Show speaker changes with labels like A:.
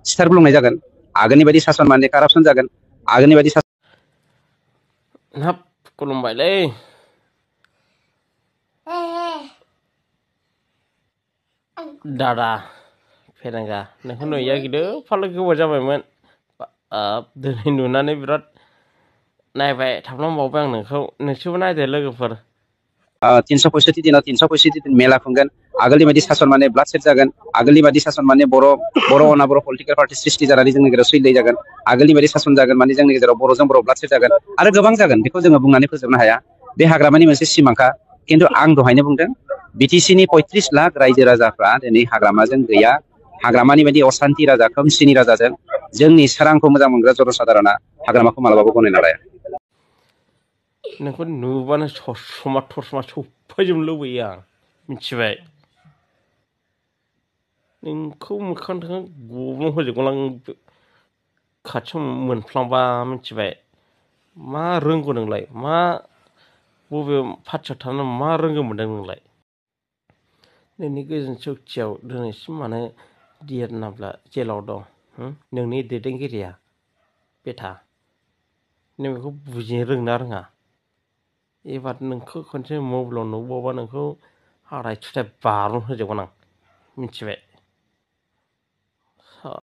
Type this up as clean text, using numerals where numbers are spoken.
A: सिथार बुंनाय जागोन आगोलनि बायदि सासन माने कारापसन जागोन आगोलनि बायदि
B: हाब खुलुमबायलै दादा फेरेंगा नोंखौ नुयैया गिदिर फालो गोबाव जाबायमोन दिनै नुनानै बिराद नायबाय थाफ्लांबावबाय आं नोंसोरबो नायदो लोगोफोर
A: 365 दिनाव 365 दिन मेला खुंगोन आगोलनि बायदि सासन माने ब्लाड सेट जागोन आगोलनि बायदि सासन माने बर' अनाबर पलिटिकेल पार्टी सृष्टि जानानै जोंनि गेजेराव सैलाय जागोन आगोलनि बायदि सासन जागोन माने जोंनि गेजेराव बर'जों बर' ब्लाड सेट जागोन आरो गोबां जागोन बेखौ जोङो बुंनानै फोजोबनो हाया बे हाग्रामानि मोनसे सिमांखा खिन्थु आं दहायनो बुंदों बिटिसिनि 35 लाख रायजो राजाफ्रा दिनै हाग्रामाजों गैया हाग्रामानि बायदि असान्ति राजा खोमसिनि राजाजों जोंनि सोरांखौ मोजां मोनग्रा जनसाधारना हाग्रामाखौ मालाबाबो गनायना लाया
B: नोंखौ नुबानो ससमा सफैजोबनो लुबैयो आं मिथिबाय नोंखौ मोखांजों गब्लं होजोबगोन आं खाथियाव मोनफ्लांबा मिथिबाय मा रोंगौ नोंलाय मा बबे पार्टियाव थानानै मा रोंगौ मोनदों नोंलाय नोंनि गोजोन सक्तियाव दिनैसिम मानो देरनाब्ला जेलाव दं नोंनि दैदेनगिरिया बेथा नों बेखौ बुजिनो रोंना रोङा एबार नोंखौ खनसे मबाइलाव नुबावबा नोंखौ हाराय थुथाय बारन होजोबगोन आं मिथिबाय